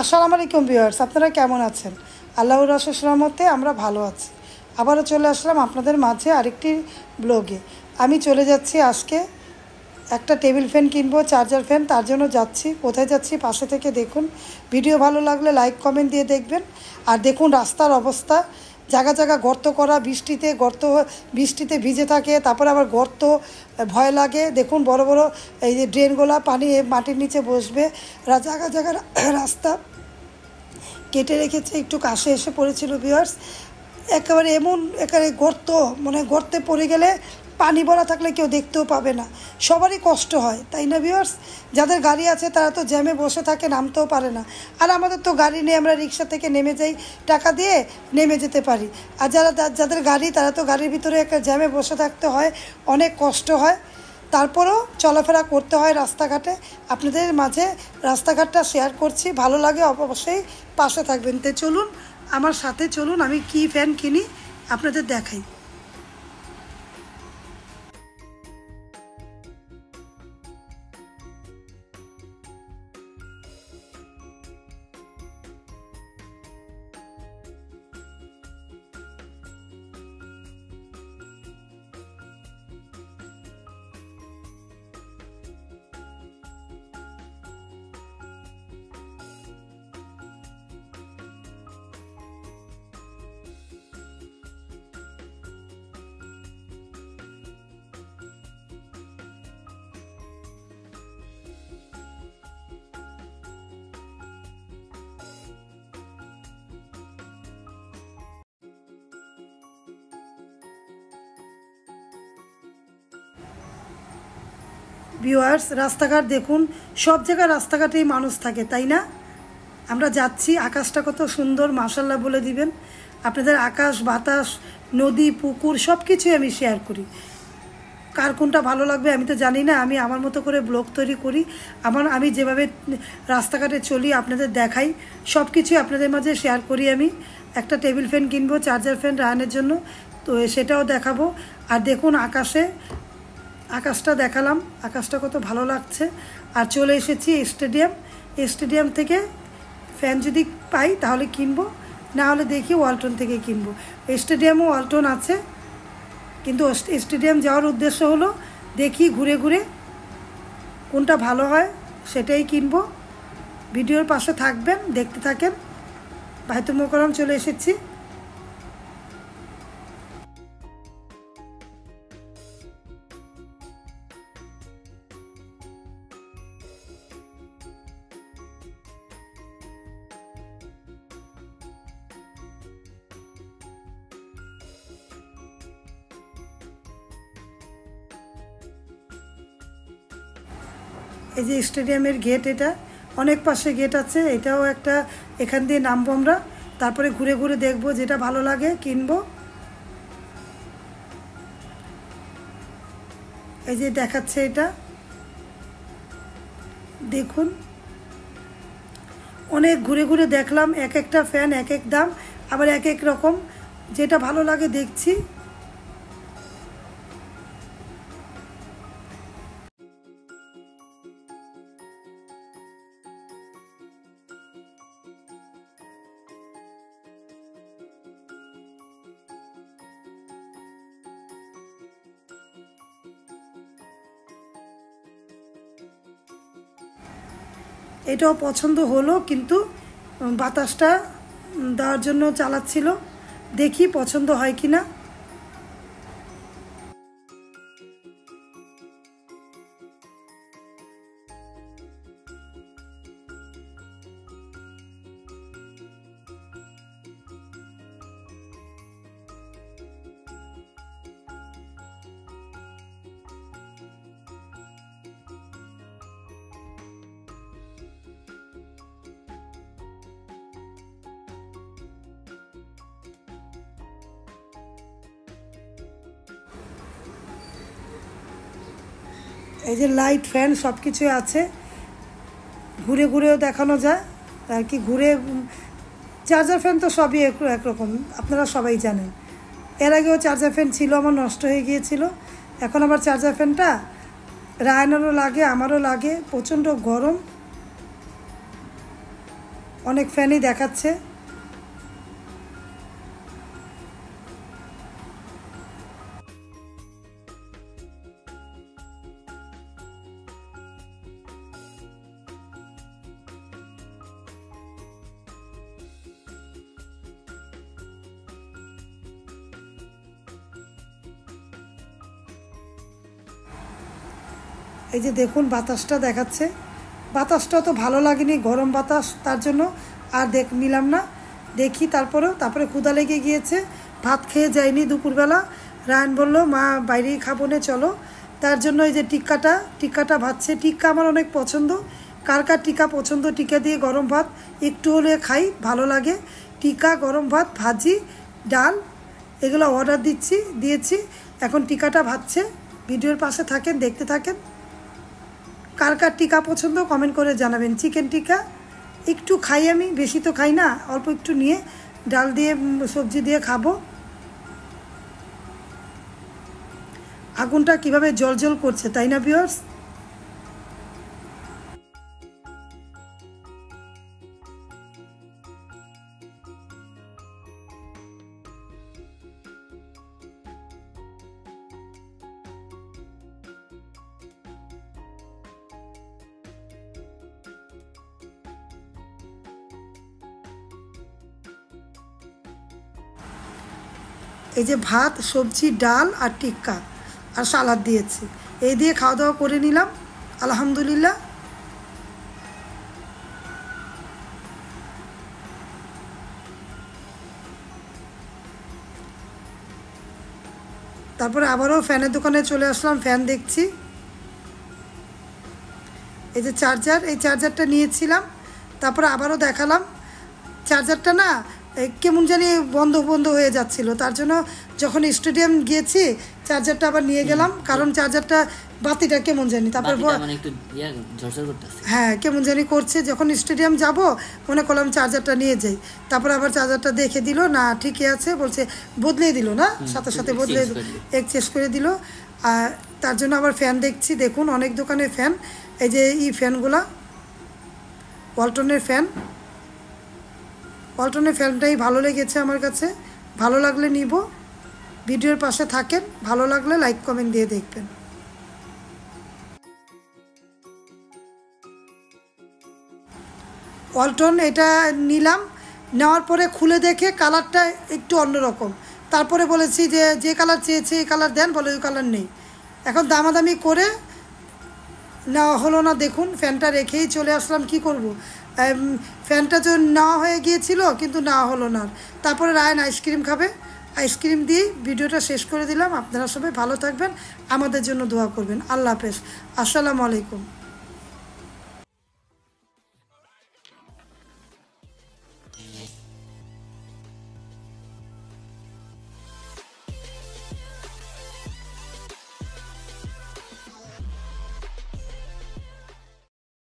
আসসালামু আলাইকুম ভিউয়ার্স, আপনারা কেমন আছেন? আল্লাহর অশেষ রহমতে আমরা ভালো আছি। আবারও চলে আসলাম আপনাদের মাঝে আরেকটি ব্লগে। আমি চলে যাচ্ছি আজকে একটা টেবিল ফ্যান কিনবো, চার্জার ফ্যান, তার জন্য যাচ্ছি। কোথায় যাচ্ছি পাশে থেকে দেখুন। ভিডিও ভালো লাগলে লাইক কমেন্ট দিয়ে দেখবেন। আর দেখুন রাস্তার অবস্থা, জায়গা জায়গা গর্ত করা, বৃষ্টিতে ভিজে থাকে, তারপরে আবার গর্ত, ভয় লাগে। দেখুন বড় বড় এই যে ড্রেনগুলো পানি মাটির নিচে বসবে, জায়গা জায়গা রাস্তা কেটে রেখেছে। একটু কাছে এসে পড়েছিল ভিউয়ার্স, একেবারে একেবারে গর্ত, মানে গর্তে পড়ে গেলে পানি ভরা থাকলে কেউ দেখতেও পাবে না, সবারই কষ্ট হয়, তাই না ভিউয়ার্স? যাদের গাড়ি আছে তারা তো জ্যামে বসে থাকে, নামতেও পারে না। আর আমাদের তো গাড়ি নেই, আমরা রিক্সা থেকে নেমে যাই, টাকা দিয়ে নেমে যেতে পারি। আর যাদের গাড়ি তারা তো গাড়ির ভিতরে একটা জ্যামে বসে থাকতে হয়, অনেক কষ্ট হয়। তারপরেও চলাফেরা করতে হয় রাস্তাঘাটে। আপনাদের মাঝে রাস্তাঘাটটা শেয়ার করছি, ভালো লাগে অবশ্যই পাশে থাকবেন। তো চলুন আমার সাথে চলুন, আমি কি ফ্যান কিনি আপনাদের দেখাই। ভিউয়ার্স, রাস্তাঘাট দেখুন, সব জায়গায় রাস্তাঘাটেই মানুষ থাকে, তাই না? আমরা যাচ্ছি, আকাশটা কত সুন্দর, মাশাআল্লাহ বলে দিবেন। আপনাদের আকাশ, বাতাস, নদী, পুকুর সব কিছুই আমি শেয়ার করি। কার কোনটা ভালো লাগবে আমি তো জানি না, আমি আমার মতো করে ব্লগ তৈরি করি। আমি যেভাবে রাস্তাঘাটে চলি আপনাদের দেখাই, সব কিছুই আপনাদের মাঝে শেয়ার করি। আমি একটা টেবিল ফ্যান কিনবো, চার্জার ফ্যান রায়নের জন্য, তো সেটাও দেখাবো। আর দেখুন আকাশটা দেখালাম, আকাশটা কত ভালো লাগছে। আর চলে এসেছি স্টেডিয়াম থেকে ফ্যান যদি পাই তাহলে কিনবো, না হলে দেখি ওয়ালটন থেকে কিনবো। স্টেডিয়ামও ওয়ালটন আছে, কিন্তু স্টেডিয়াম যাওয়ার উদ্দেশ্য হলো দেখি ঘুরে ঘুরে কোনটা ভালো হয় সেটাই কিনবো। ভিডিওর পাশে থাকবেন, দেখতে থাকেন। বাইতুল মোকাররম চলে এসেছি। এই যে স্টেডিয়ামের গেট, এটা অনেক পাশে গেট আছে, এটাও একটা, এখান দিয়ে নামবো আমরা, তারপরে ঘুরে ঘুরে দেখবো, যেটা ভালো লাগে কিনবো। এই যে দেখাচ্ছে এটা, দেখুন অনেক ঘুরে ঘুরে দেখলাম, এক একটা ফ্যান এক এক দাম, আবার এক এক রকম, যেটা ভালো লাগে দেখছি। এটাও পছন্দ হলো, কিন্তু বাতাসটা দেওয়ার জন্য চালাচ্ছিল, দেখি পছন্দ হয় কিনা। এই যে লাইট, ফ্যান সব কিছুই আছে, ঘুরে ঘুরেও দেখানো যায় আর কি। চার্জার ফ্যান তো সবই একরকম, আপনারা সবাই জানেন। এর আগেও চার্জার ফ্যান ছিল, আমার নষ্ট হয়ে গিয়েছিল। এখন আবার চার্জার ফ্যানটা রায়নারও লাগে, আমারও লাগে, প্রচণ্ড গরম, অনেক ফ্যানই দেখাচ্ছে। এই যে দেখুন বাতাসটা দেখাচ্ছে, বাতাসটা তো ভালো লাগেনি, গরম বাতাস, তার জন্য আর নিলাম না। দেখি তারপরে ক্ষুধা লেগে গিয়েছে, ভাত খেয়ে যায়নি দুপুরবেলা। রায়ন বলল মা বাইরেই খাবো না চলো, তার জন্য এই যে টিক্কাটা ভাজছে। টিক্কা আমার অনেক পছন্দ, কার কার টিক্কা পছন্দ? টিক্কা দিয়ে গরম ভাত একটু হলে খাই, ভালো লাগে। টিক্কা, গরম ভাত, ভাজি, ডাল এগুলো অর্ডার দিয়েছি। এখন টিক্কাটা ভাজছে। ভিডিওর পাশে থাকেন, দেখতে থাকেন। কার কার টিক্কা পছন্দ কমেন্ট করে জানাবেন। চিকেন টিক্কা একটু খাই আমি, বেশি তো খাই না, অল্প একটু নিয়ে ডাল দিয়ে সবজি দিয়ে খাবো। আগুনটা কিভাবে জ্বলজ্বল করছে তাই না ভিউয়ার্স? এই যে ভাত, সবজি, ডাল আর টিক্কা আর সালাদ দিয়েছি, এই দিয়ে খাওয়া দাওয়া করে নিলাম আলহামদুলিল্লাহ। তারপরে আবারও ফ্যানের দোকানে চলে আসলাম, ফ্যান দেখছি। এই যে চার্জার, এই চার্জারটা নিয়েছিলাম, তারপরে আবারও দেখালাম। চার্জারটা না কেমন জানি বন্ধ হয়ে যাচ্ছিল, তার জন্য যখন স্টেডিয়াম গিয়েছি চার্জারটা আবার নিয়ে গেলাম, কারণ চার্জারটা বাতিটা কেমন জানি, তারপর হ্যাঁ কেমন জানি করছে। যখন স্টেডিয়াম যাব মনে করলাম চার্জারটা নিয়ে যাই, তারপর আবার চার্জারটা দেখে দিল না ঠিকই আছে, বলছে বদলে দিল না, সাথে বদলে এক্সচেঞ্জ করে দিল। আর তার জন্য আবার ফ্যান দেখছি। দেখুন অনেক দোকানে ফ্যান, এই যে ফ্যানগুলা ওয়ালটনের ফ্যানটাই ভালো লেগেছে আমার কাছে, ভালো লাগলে নিব। ভিডিওর পাশে থাকেন, ভালো লাগলে লাইক কমেন্ট দিয়ে দেখবেন। ওয়ালটন এটা নিলাম, নেওয়ার পরে খুলে দেখে কালারটা একটু অন্যরকম, তারপরে বলেছি যে কালার চেয়েছে এই কালার দেন, বলে ওই কালার নেই। এখন দামাদামি করে নেওয়া হলো না। দেখুন ফ্যানটা রেখেই চলে আসলাম, কি করব। ফ্যানটা তো নেওয়া হয়ে গিয়েছিল কিন্তু নেওয়া হলো না। তারপরে রায়ন আইসক্রিম খাবে, আইসক্রিম দিয়েই ভিডিওটা শেষ করে দিলাম। আপনারা সবাই ভালো থাকবেন, আমাদের জন্য দোয়া করবেন। আল্লাহ হাফেজ, আসসালামু আলাইকুম।